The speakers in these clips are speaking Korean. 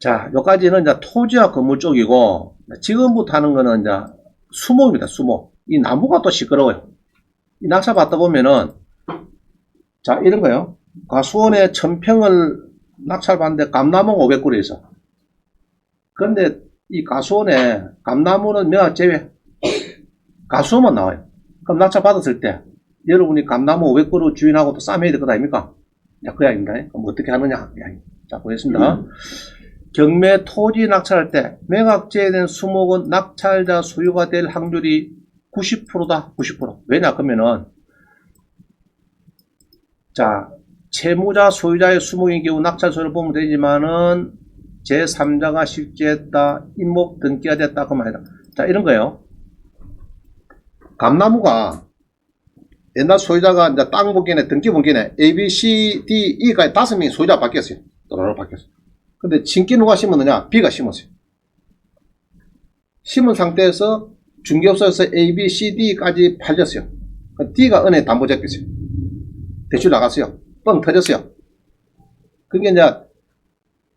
자, 여기까지는 이제 토지와 건물 쪽이고, 지금부터 하는 거는 이제 수목입니다, 수목. 이 나무가 또 시끄러워요. 이 낙차 받다 보면은, 자, 이런 거요. 가수원에 1000평을 낙찰 받는데 감나무 500그루 있어. 그런데 이 가수원에 감나무는 몇 제외? 가수원만 나와요. 그럼 낙찰 받았을 때, 여러분이 감나무 500그루 주인하고 또 싸매야 될 것 아닙니까? 자, 그 이야기입니다. 그럼 어떻게 하느냐? 자, 보겠습니다. 경매 토지 낙찰할 때 매각제된 수목은 낙찰자 소유가 될 확률이 90%다. 90%. 왜냐? 그러면은 자, 채무자 소유자의 수목인 경우 낙찰 소유를 보면 되지만은 제3자가 실제했다. 임목 등기가 됐다. 그러면 아니다. 자, 이런 거예요. 감나무가 옛날 소유자가 이제 땅 본견에 등기 본견에 A, B, C, D, E까지 5명이 소유자가 바뀌었어요. 또로로 바뀌었어요. 근데 신기 누가 심었느냐? B가 심었어요. 심은 상태에서 중개업소에서 A, B, C, D까지 팔렸어요. D가 은행에 담보 잡혔어요. 대출 나갔어요. 뻥 터졌어요. 그게 이제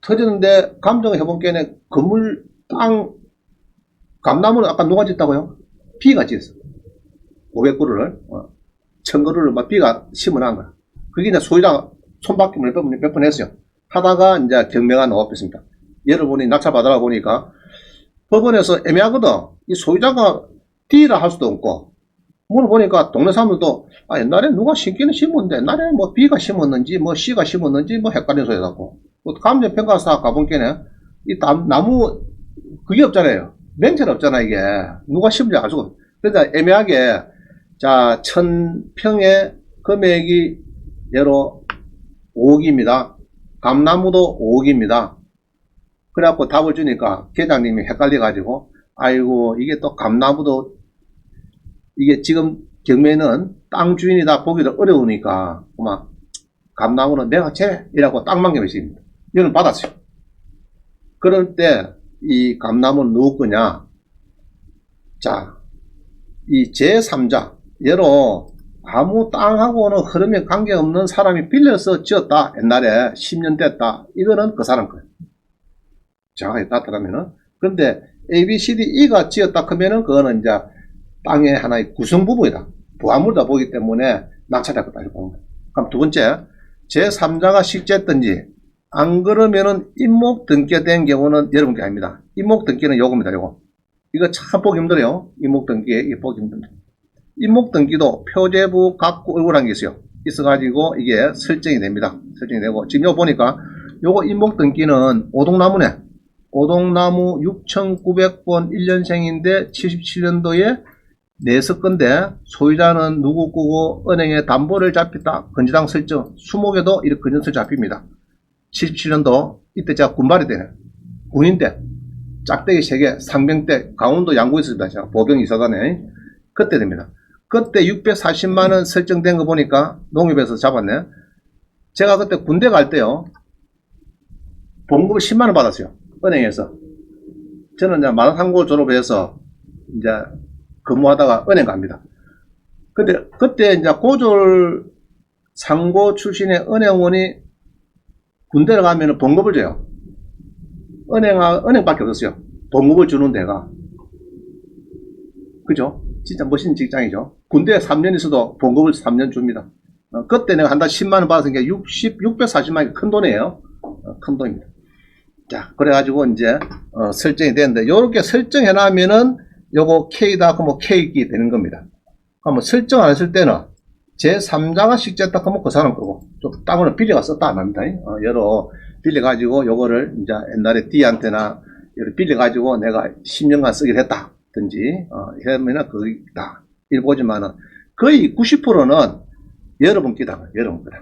터졌는데 감정을 해본 게는 건물, 땅, 감나무는 아까 누가 짓다고요? B가 짓었어. 500그루를 1000그루를 막 B가 심어놓은 거야. 그게 이제 소유자가 손바뀜을 몇 번 했어요. 하다가 이제 경매가 나왔습니다. 여러분이 낙찰 받으라 보니까 법원에서 애매하거든. 이 소유자가 D라 할 수도 없고, 물어보니까 동네 사람들도 옛날에 누가 심기는 심었는데 옛날에 뭐 B가 심었는지 뭐 C가 심었는지 뭐 헷갈리는 소리 갖고, 감정평가사 가본게는 이 나무 그게 없잖아요. 맹체는 없잖아. 이게 누가 심은지 알 수가 없어. 그러니까 애매하게 자 1000평의 금액이 예로 5억입니다. 감나무도 5억입니다. 그래갖고 답을 주니까 계장님이 헷갈려가지고 아이고 이게 또 감나무도 이게 지금 경매는 땅 주인이 다 보기도 어려우니까 그만 감나무는 내가 제이라고 땅만 경매입니다. 이거는 받았어요. 그럴 때 이 감나무는 누구 거냐? 자, 이 제3자 예로 아무 땅하고는 흐름에 관계없는 사람이 빌려서 지었다. 옛날에 10년 됐다. 이거는 그 사람 거예요. 정확하게 따뜻하면은. 근데 A, B, C, D, E가 지었다 그러면은 그거는 이제 땅의 하나의 구성부분이다. 부합물이다 보기 때문에 낙찰할 거다. 이렇게 보는 거예요. 그럼 두 번째, 제3자가 실제했든지 안 그러면은 임목 등기가 된 경우는 여러분께 아닙니다. 임목 등기는 요겁니다. 요거. 이거 참 보기 힘들어요. 임목 등기, 이게 보기 힘듭니다. 임목 등기도 표제부 갖고 얼굴한 게 있어요. 있어가지고 이게 설정이 됩니다. 설정이 되고 지금 요 보니까 요거 임목 등기는 오동나무네. 오동나무 6900번 1년생인데 77년도에 내석 건데 소유자는 누구 거고 은행에 담보를 잡혔다. 건지당 설정. 수목에도 이렇게 건전 설정 잡힙니다. 77년도 이때 제가 군발이 되네. 군인 때 짝대기 3개 상병 때 강원도 양구에 있었습니다. 제가 보병 이사단에 그때 됩니다. 그때 640만원 설정된 거 보니까 농협에서 잡았네. 제가 그때 군대 갈 때요. 봉급을 10만원 받았어요. 은행에서. 저는 이제 마산상고 졸업해서 이제 근무하다가 은행 갑니다. 근데 그때 이제 고졸 상고 출신의 은행원이 군대를 가면 봉급을 줘요. 은행밖에 없었어요. 봉급을 주는 데가. 그죠? 진짜 멋있는 직장이죠. 군대에 3년 있어도 봉급을 3년 줍니다. 그때 내가 한 달 10만원 받았으니까 640만원이 큰 돈이에요. 큰 돈입니다. 자, 그래가지고 이제, 설정이 되는데, 요렇게 설정해 놔면은 요거 K다, 그러면 K기 되는 겁니다. 그러면 설정 안 했을 때는 제3자가 실제했다, 그러면 그 사람 거고, 좀 땅을 빌려가 썼다, 안 합니다. 여러 빌려가지고 요거를 이제 옛날에 D한테나 빌려가지고 내가 10년간 쓰기로 했다. 든지, 이러면은 그거다. 일보지만은 거의 90%는 여러분 끼다. 여러분 끼다.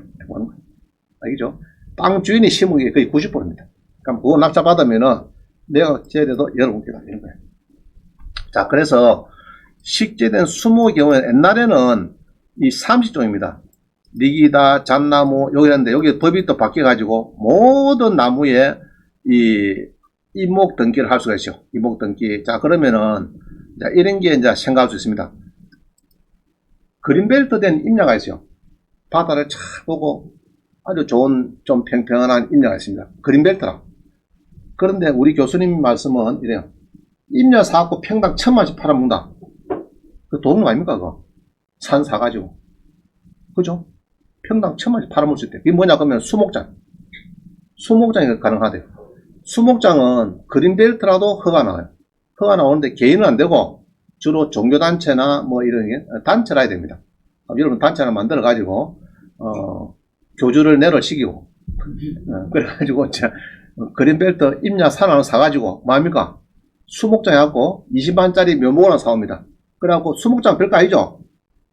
알겠죠? 땅 주인이 심은 게 거의 90%입니다. 그럼 그거 낙찰 받으면은 내가 제대로 여러분 끼다. 이런 거예요. 자, 그래서 식재된 수목의 경우에 옛날에는 이 30종입니다. 리기다, 잣나무, 여기였는데 여기 법이 또 바뀌어가지고 모든 나무에 이 임목 등기를 할 수가 있어요. 임목 등기. 자, 그러면은, 자, 이런 게 이제 생각할 수 있습니다. 그린벨트 된 임야가 있어요. 바다를 쫙 보고 아주 좋은, 좀 평평한 임야가 있습니다. 그린벨트라. 그런데 우리 교수님 말씀은 이래요. 임야 사갖고 평당 1,000만원씩 팔아먹는다. 그 돈은 아닙니까, 그거? 산 사가지고. 그죠? 평당 1,000만원씩 팔아먹을 수 있대. 이게 뭐냐, 그러면 수목장. 수목장이 가능하대요. 수목장은 그린벨트라도 허가 나와요. 허가 나오는데 개인은 안 되고, 주로 종교단체나 뭐 이런 게, 단체라 해야 됩니다. 여러분 단체 하나 만들어가지고, 교주를 내려시키고, 그래가지고, 그린벨트 임야 산 하나 사가지고, 뭐합니까? 수목장 해갖고 20만짜리 묘목 하나 사옵니다. 그래갖고 수목장 별거 아니죠?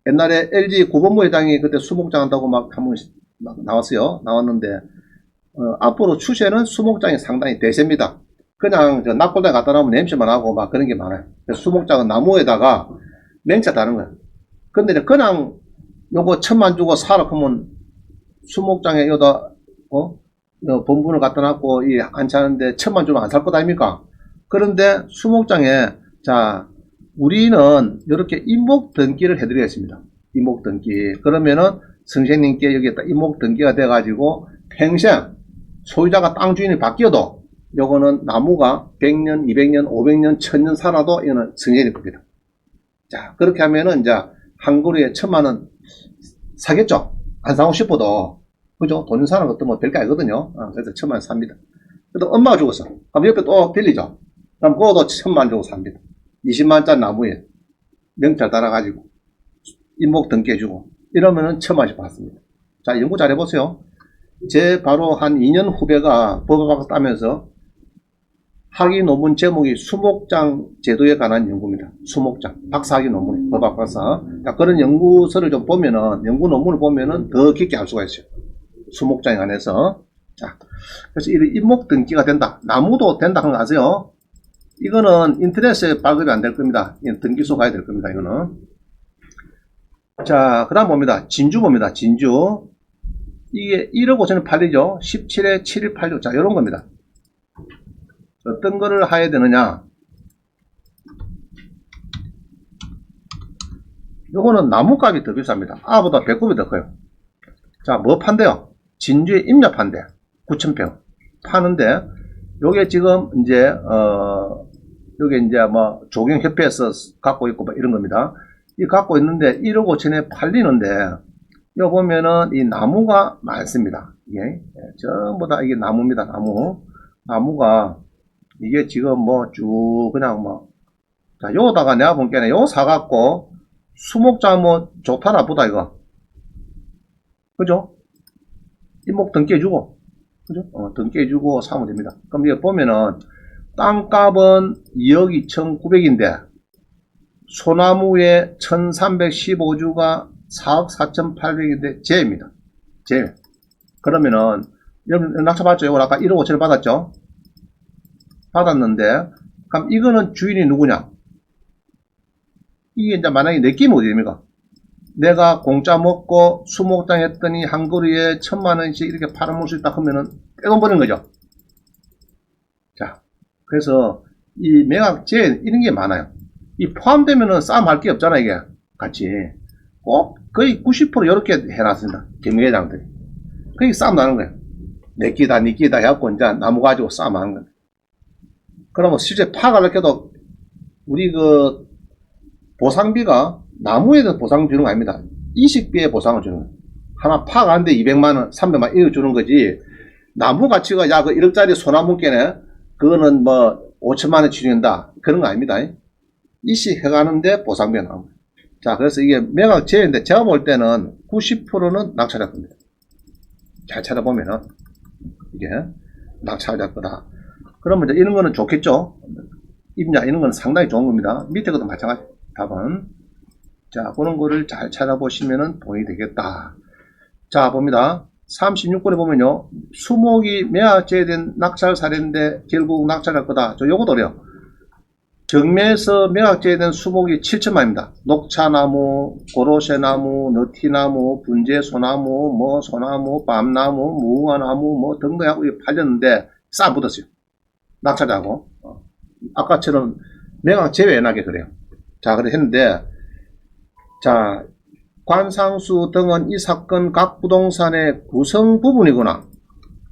옛날에 LG 구본부 회장이 그때 수목장 한다고 막 한번 나왔어요. 나왔는데, 앞으로 추세는 수목장이 상당히 대세입니다. 그냥 낙골대 갖다 놓으면 냄새만 하고 막 그런 게 많아요. 그래서 수목장은 나무에다가 맹자 다는 거예요. 근데 그냥 요거 1,000만 주고 사라 하면 수목장에 여기다, 본분을 갖다 놨고, 이 안차는데 1,000만 주면 안 살 것 아닙니까? 그런데 수목장에, 자, 우리는 이렇게 임목 등기를 해드리겠습니다. 임목 등기. 그러면은 선생님께 여기에 딱 임목 등기가 돼가지고 평생 소유자가 땅 주인이 바뀌어도 요거는 나무가 100년, 200년, 500년, 1000년 살아도 이거는 선생님 겁니다. 자, 그렇게 하면은 이제 한 그루에 1,000만원 사겠죠? 안 사고 싶어도. 그죠? 돈 사는 것도 뭐 별게 아니거든요. 그래서 1,000만원 삽니다. 그래도 엄마가 죽었어. 그럼 옆에 또 빌리죠? 그럼 그것도 1,000만원 주고 삽니다. 20만원짜리 나무에 명찰 달아가지고 임목 등기해주고 이러면은 1,000만원씩 받습니다. 자, 연구 잘 해보세요. 제 바로 한 2년 후배가 법학박사 따면서 학위 논문 제목이 수목장 제도에 관한 연구입니다. 수목장. 박사학위 논문, 법학박사. 자, 그런 연구서를 좀 보면은, 연구 논문을 보면은 더 깊게 알 수가 있어요. 수목장에 관해서. 자, 그래서 이 임목 등기가 된다. 나무도 된다 하는 거 아세요? 이거는 인터넷에 발급이 안 될 겁니다. 등기소 가야 될 겁니다. 이거는. 자, 그 다음 봅니다. 진주 봅니다. 진주. 이게 1억 5천에 팔리죠. 17에 7186. 자, 이런 겁니다. 어떤 거를 해야 되느냐. 요거는 나무값이 더 비쌉니다. A보다 100배 더 커요. 자, 뭐 판대요? 진주에 임야 판대. 9,000평. 파는데, 요게 지금 이제, 요게 이제 뭐, 조경협회에서 갖고 있고 뭐 이런 겁니다. 이 갖고 있는데 1억 5천에 팔리는데, 요 보면은 이 나무가 많습니다. 이게, 전부 다 이게 나무입니다. 나무가, 이게 지금 뭐 쭉 그냥 뭐, 자, 요다가 내가 본 게는 요 사갖고, 수목장 뭐 좋다 나쁘다 이거. 그죠? 임목 등기해주고, 그죠? 등기해주고 사면 됩니다. 그럼 이거 보면은, 땅값은 2억 2,900인데, 소나무에 1315주가 4억 4,800인데, 제입니다. 제. 그러면은, 여러분 낙찰 받죠? 이거 아까 1억 5천을 받았죠? 받았는데, 그럼 이거는 주인이 누구냐? 이게 이제 만약에 내 끼면 어디 됩니까? 내가 공짜 먹고 수목장 했더니 한 그루에 1,000만원씩 이렇게 팔아먹을 수 있다 하면은 떼돈 버는 거죠. 자, 그래서 이 매각제 이런 게 많아요. 이 포함되면은 싸움 할 게 없잖아, 이게. 같이. 꼭 거의 90% 이렇게 해놨습니다. 경매장들이. 그게 싸움 나는 거예요. 내 끼다, 니 끼다 해갖고 이제 나무 가지고 싸움 하는 거예요. 그러면 실제 파악하려고 해도 우리 그 보상비가 나무에 대해서 보상 주는 거 아닙니다. 이식비에 보상을 주는 거예요. 하나 파악하는데 200만원, 300만원 이거 주는 거지. 나무 가치가 야, 그 1억짜리 소나무 깨네. 그거는 뭐 5천만원 치른다. 그런 거 아닙니다. 이식해가는데 보상비가 나오는 거예요. 자, 그래서 이게 매각제인데 제가 볼 때는 90%는 낙찰할 겁니다. 잘 찾아보면은 이게 낙찰할 거다. 그러면 이제 이런 거는 좋겠죠. 임야 이런 거는 상당히 좋은 겁니다. 밑에 것도 마찬가지. 답은. 자, 그런 거를 잘 찾아보시면은 도움이 되겠다. 자, 봅니다. 36번에 보면요. 수목이 매각제된 낙찰 사례인데 결국 낙찰할 거다. 요것도 어려요. 경매에서 매각제된 수목이 7천만입니다. 녹차나무, 고로쇠나무, 너티나무, 분재소나무, 뭐 소나무, 밤나무, 무화나무 뭐 등등하고 팔렸는데 싸 붙었어요. 낙찰자고. 아까처럼 매각 제외나게 그래요. 자, 그래 했는데, 자, 관상수 등은 이 사건 각 부동산의 구성 부분이구나.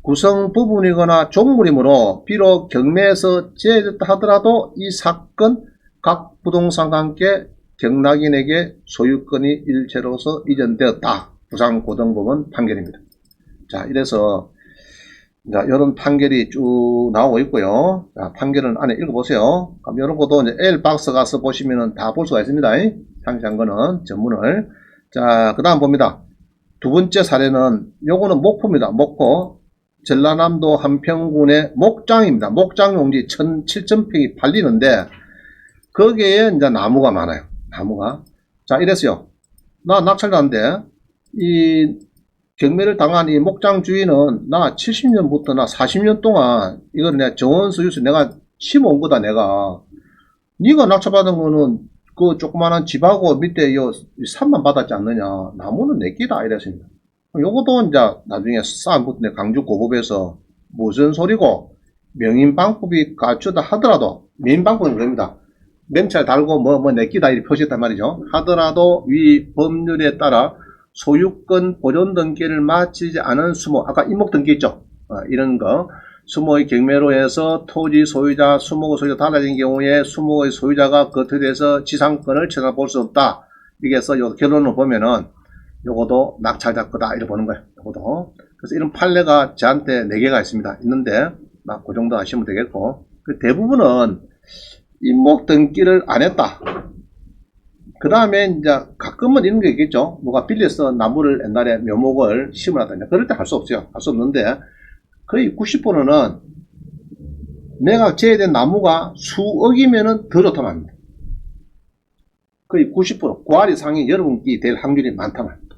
구성 부분이거나 종물이므로 비록 경매에서 제외됐다 하더라도 이 사건 각 부동산과 함께 경락인에게 소유권이 일체로서 이전되었다. 부산고등법원 판결입니다. 자, 이래서 자, 이런 판결이 쭉 나오고 있고요. 자, 판결은 안에 읽어보세요. 그럼 이런 것도 이제 L박스 가서 보시면은 다 볼 수가 있습니다. 상세한 거는 전문을. 자, 그 다음 봅니다. 두 번째 사례는 요거는 목포입니다. 목포. 전라남도 한평군의 목장입니다. 목장 용지 7,000평이 팔리는데 거기에 이제 나무가 많아요. 나무가. 자, 이랬어요. 나 낙찰자인데 이 경매를 당한 이 목장 주인은 나 70년부터 나 40년 동안 이걸 내가 정원수유수 내가 심어온 거다 내가. 네가 낙찰받은 거는 그 조그마한 집하고 밑에 요 산만 받았지 않느냐. 나무는 내 끼다 이랬습니다. 요것도 이제 나중에 싸움 붙네 강주 고법에서 무슨 소리고 명인방법이 갖추다 하더라도 명인방법은 그럽니다. 명찰 달고 뭐 내 끼다 이렇게 표시했단 말이죠. 하더라도 위 법률에 따라 소유권 보존 등기를 마치지 않은 수모, 아까 임목 등기 있죠. 이런 거 수모의 경매로 해서 토지 소유자, 수목의 소유자 달라진 경우에 수목의 소유자가 그것에 대해서 지상권을 찾아볼 수 없다. 이게서 요 결론을 보면은 요것도 낙찰자 거다 이렇게 보는 거예요. 요것도. 그래서 이런 판례가 저한테 4개가 있습니다. 있는데 막 그 정도 하시면 되겠고, 그 대부분은 임목 등기를 안 했다. 그 다음에 이제 가끔은 이런 게 있겠죠. 누가 빌려서 나무를 옛날에 묘목을 심으라든지 그럴 때 할 수 없어요. 할 수 없는데 거의 90%는 매각 제외된 나무가 수억이면은 더 좋다고 합니다. 거의 90% 9할 이상이 여러분께 될 확률이 많다고 합니다.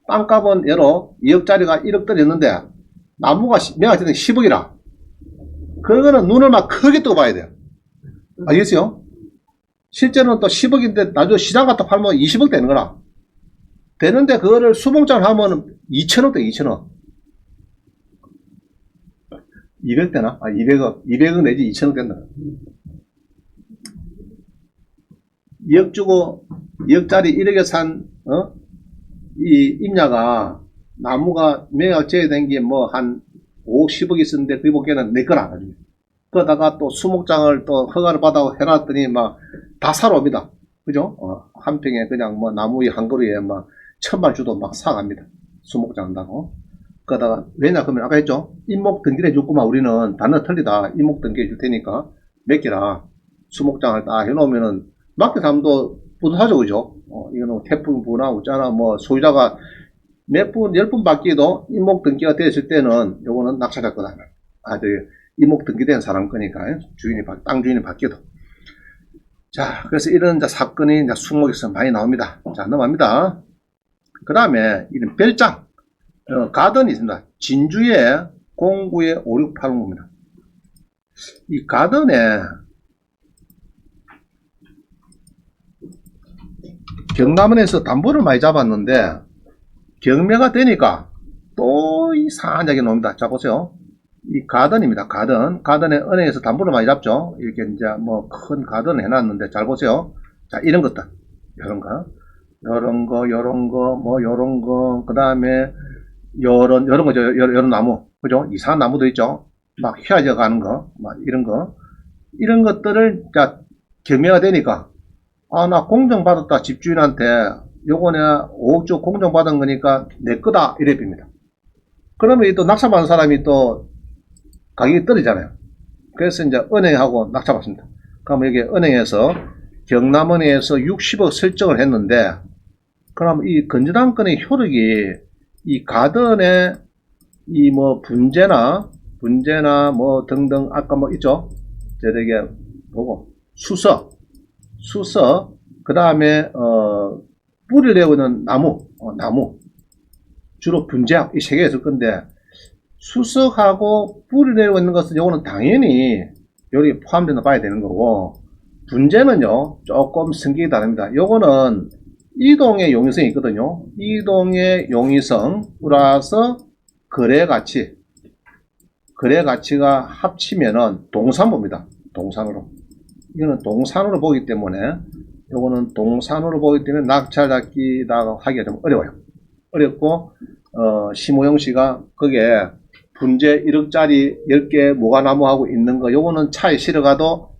땅값은 여러 2억짜리가 1억 들였는데 나무가 매각 제외된 10억이라 그거는 눈을 막 크게 뜨고 봐야 돼요. 알겠어요? 실제로는 또 10억인데 나중에 시장 갖다 팔면 20억 되는 거라. 되는데 그거를 수목장을 하면 2천억 돼, 2천억. 200 되나? 200억. 200억 내지 2천억 된다. 2억 주고 2억짜리 1억에 산, 이 임야가 나무가 매각 제외된 게 뭐 한 5억, 10억 있었는데 그게 보기에는 내 거라. 그러다가 또 수목장을 또 허가를 받아 해놨더니 막 다 사러 옵니다. 그죠? 한 평에 그냥 뭐 나무 한 그루에 막 1,000만 주도 막 사갑니다. 수목장 한다고. 그러다가 왜냐 그러면 아까 했죠? 임목 등기를 해줬구만. 우리는 단어 틀리다. 임목 등기 해줄 테니까 맡기라. 수목장을 딱 해놓으면은 맡긴 사람도 뿌듯하죠. 그죠? 이거는 태풍 부나 웃자나 뭐 소유자가 몇 분, 10분 바뀌어도 임목 등기가 됐을 때는 요거는 낙찰할 거다. 임목 등기된 사람 거니까 땅 주인이 바뀌어도. 자, 그래서 이런 이제 사건이 이제 수목에서 많이 나옵니다. 자, 넘어갑니다. 그 다음에 이런 별장, 가든이 있습니다. 진주에 09에 5680입니다. 이 가든에 경남원에서 담보를 많이 잡았는데 경매가 되니까 또 이상하게 나옵니다. 자, 보세요. 이 가든입니다. 가든에 은행에서 담보를 많이 잡죠. 이렇게 이제 뭐 큰 가든 해놨는데 잘 보세요. 자, 이런 것들. 요런 거, 뭐 요런 거, 그 다음에 요런 거죠. 요런 나무. 그죠? 이상한 나무도 있죠. 막 휘어져 가는 거, 막 이런 거. 이런 것들을, 자, 경매가 되니까, 나 공정받았다. 집주인한테. 요거 내가 5억 주 공정받은 거니까 내 거다. 이래 빕니다. 그러면 또 낙찰받은 사람이 또 가격이 떨어지잖아요. 그래서 이제 은행하고 낙찰받습니다. 그러면 여기 은행에서 경남은행에서 60억 설정을 했는데, 그럼 이 건전한 건의 효력이 이 가든의 이 뭐 분재나 뭐 등등 아까 뭐 있죠? 저에게 보고 수서 그 다음에 뿌리를 내고 있는 나무 주로 분재학 이 세 개가 있을 건데 수석하고 뿌리 내고 있는 것은 요거는 당연히 여기 포함된다 봐야 되는 거고, 분재는요 조금 성격이 다릅니다. 요거는 이동의 용이성이 있거든요. 이동의 용이성 플러스 거래 가치가 합치면은 동산보입니다. 동산으로. 이거는 동산으로 보기 때문에 낙찰 잡기다가 하기가 좀 어려워요. 어렵고 심호영 씨가 거기에 분재 1억짜리 10개 모가나무하고 있는 거, 요거는 차에 실어가도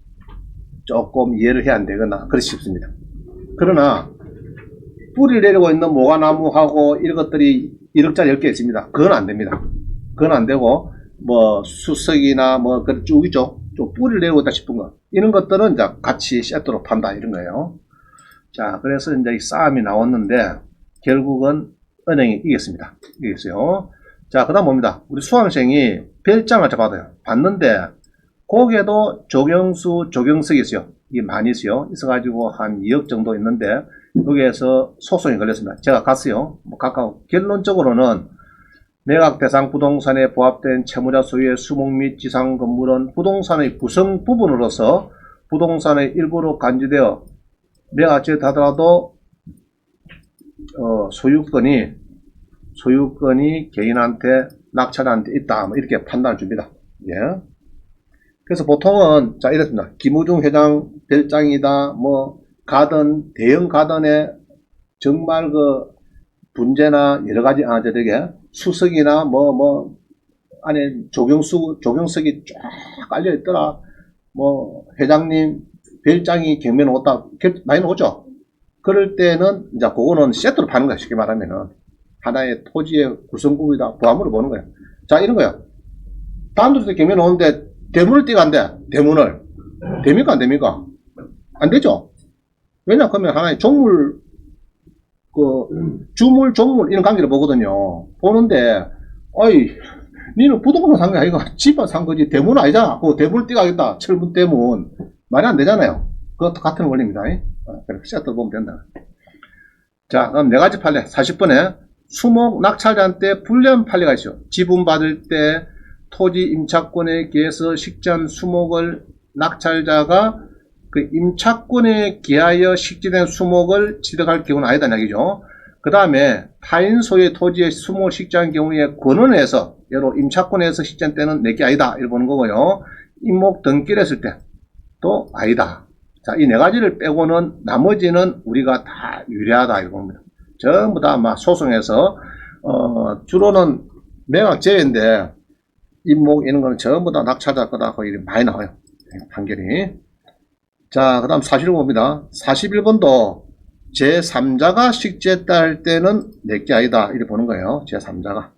조금 이해를 해야 안 되거나, 그렇지 싶습니다. 그러나, 뿌리를 내리고 있는 모가나무하고 이런 것들이 1억짜리 10개 있습니다. 그건 안 됩니다. 그건 안 되고, 뭐, 수석이나 뭐, 쭉 있죠. 좀 뿌리를 내리고 있다 싶은 거. 이런 것들은 이제 같이 세트로 판다, 이런 거예요. 자, 그래서 이제 이 싸움이 나왔는데, 결국은 은행이 이겼습니다. 이겼어요. 자, 그 다음 뭡니다. 우리 수험생이 별장을 잡아둬요. 봤는데, 거기에도 조경수, 조경석이 있어요. 이게 많이 있어요. 있어가지고 한 2억 정도 있는데, 여기에서 소송이 걸렸습니다. 제가 갔어요. 뭐, 가까워. 결론적으로는 매각 대상 부동산에 부합된 채무자 소유의 수목 및 지상 건물은 부동산의 구성 부분으로서 부동산의 일부로 간주되어 매각지에 하더라도 소유권이 개인한테 낙찰한테 있다. 뭐 이렇게 판단을 줍니다. 예. 그래서 보통은 자 이렇습니다. 김우중 회장 별장이다. 뭐 가든 대형 가든에 정말 그 분재나 여러 가지 저되게 수석이나 뭐 안에 조경석이 쫙 깔려 있더라. 뭐 회장님 별장이 경매는 왔다 많이 나오죠. 그럴 때는 이제 그거는 세트로 파는 거야. 쉽게 말하면은 하나의 토지의 구성부이다 부함으로 보는 거야. 자 이런 거야. 단독에서 경매 나오는데 대문을 띄간대. 대문을 됩니까 안 됩니까? 안 되죠. 왜냐 그러면 하나의 종물 주물 종물 이런 관계를 보거든요. 보는데 어이 니는 부동산 산 게 아니가 집안 산 거지 대문 아니잖아. 그 대문을 띄가겠다. 철문 대문 말이 안 되잖아요. 그것도 같은 원리입니다. 그렇게 세트로 보면 된다. 자 그럼 4가지 판례 40번에 수목 낙찰자한테 불리한 판례가 있어요. 지분 받을 때 토지 임차권에 기해서 식전 수목을 낙찰자가 그 임차권에 기하여 식지된 수목을 취득할 경우는 아니다 이야기죠. 그 다음에 타인 소유의 토지의 수목을 식지한 경우에 권원에서 예로 임차권에서 식지한 때는 내게 아니다 이렇게 보는 거고요. 임목 등기를 했을 때도 아니다. 자, 이 4가지를 빼고는 나머지는 우리가 다 유리하다 이거 봅니다. 전부 다 아마 소송에서 주로는 매각 제외인데 임목 이런 거는 전부 다 낙찰자 거다 거의 많이 나와요. 판결이. 자, 그 다음 41번입니다. 41번도 제3자가 식지했다 할 때는 내게 아니다. 이렇게 보는 거예요. 제3자가.